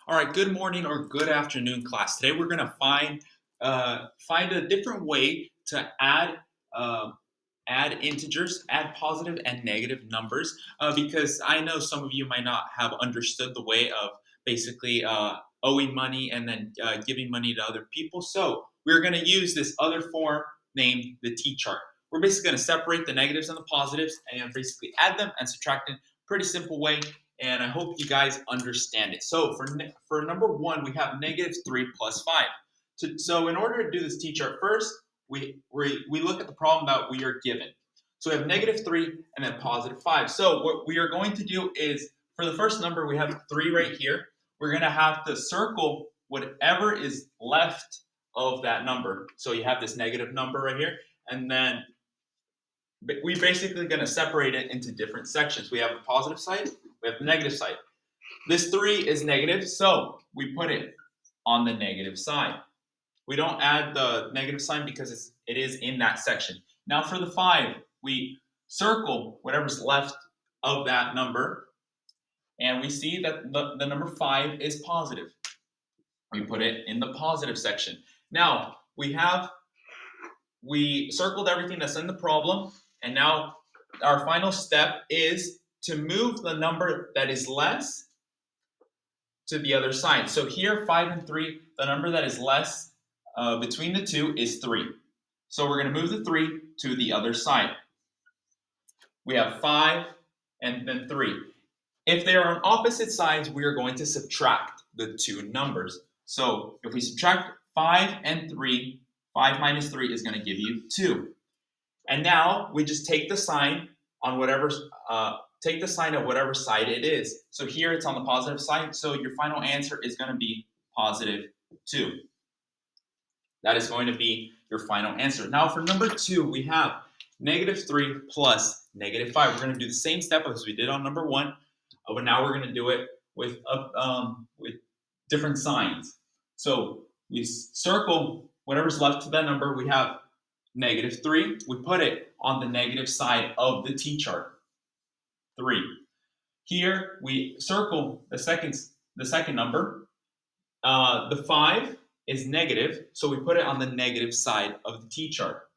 All right, good morning or good afternoon, class. Today we're going to find a different way to add integers, add positive and negative numbers, because I know some of you might not have understood the way of basically owing money and then giving money to other people. So we're going to use this other form named the t-chart. We're basically going to separate the negatives and the positives and basically add them and subtract in a pretty simple way. And I hope you guys understand it. So for number one, we have -3 plus 5. So in order to do this t-chart, first we look at the problem that we are given. So we have -3 and then +5. So what we are going to do is, for the first number, we have 3 right here. We're going to have to circle whatever is left of that number. So you have this negative number right here, and then we're basically going to separate it into different sections. We have the positive side, we have the negative side. This 3 is negative, so we put it on the negative side. We don't add the negative sign because it is in that section. Now for the 5, we circle whatever's left of that number, and we see that the number 5 is positive. We put it in the positive section. Now we circled everything that's in the problem, and now our final step is to move the number that is less to the other side. So here, 5 and 3, the number that is less between the two is 3. So we're going to move the 3 to the other side. We have 5 and then 3. If they are on opposite sides, we are going to subtract the two numbers. So if we subtract 5 and 3, 5 minus 3 is going to give you 2. And now we just take the sign on whatever take the sign of whatever side it is. So here it's on the positive side, so your final answer is going to be +2. That is going to be your final answer. Now for number 2, we have -3 plus -5. We're going to do the same step as we did on number 1, but now we're going to do it with different signs. So we circle whatever's left to that number. We have -3. We put it on the negative side of the t-chart. 3. Here we circle the second number. The 5 is negative, so we put it on the negative side of the t-chart.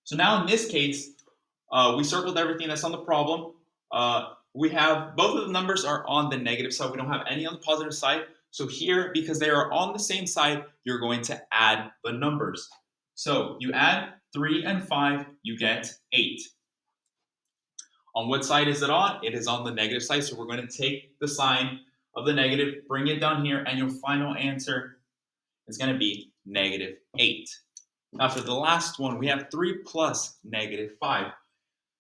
So now in this case, we circled everything that's on the problem. We have both of the numbers are on the negative side. We don't have any on the positive side. So here, because they are on the same side, you're going to add the numbers. So you add 3 and 5, you get 8. On what side is it on? It is on the negative side, so we're going to take the sign of the negative, bring it down here, and your final answer is going to be -8. Now for the last one, we have 3 plus -5.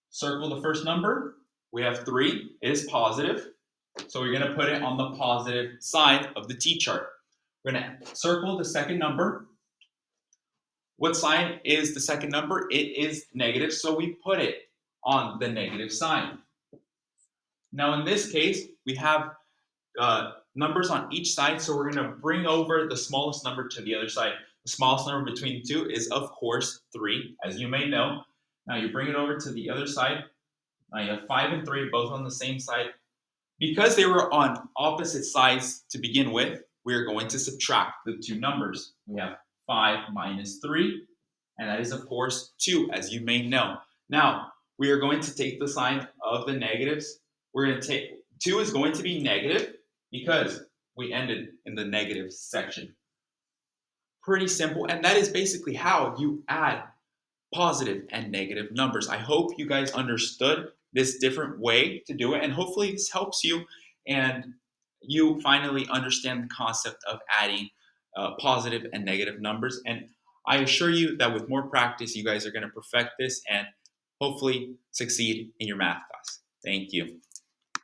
Circle the first number. We have 3. It is positive, so we're going to put it on the positive side of the t-chart. We're going to circle the second number. What sign is the second number? It is negative, so we put it on the negative side. Now in this case, we have numbers on each side, so we're going to bring over the smallest number to the other side. The smallest number between the two is, of course, 3, as you may know. Now you bring it over to the other side. Now you have 5 and 3, both on the same side. Because they were on opposite sides to begin with, we are going to subtract the two numbers. We have 5 minus 3, and that is, of course, 2, as you may know. Now, we are going to take the sign of the negatives. We're going to take 2 is going to be negative because we ended in the negative section. Pretty simple, and that is basically how you add positive and negative numbers. I hope you guys understood this different way to do it, and hopefully this helps you and you finally understand the concept of adding positive and negative numbers. And I assure you that with more practice, you guys are going to perfect this and hopefully succeed in your math class. Thank you.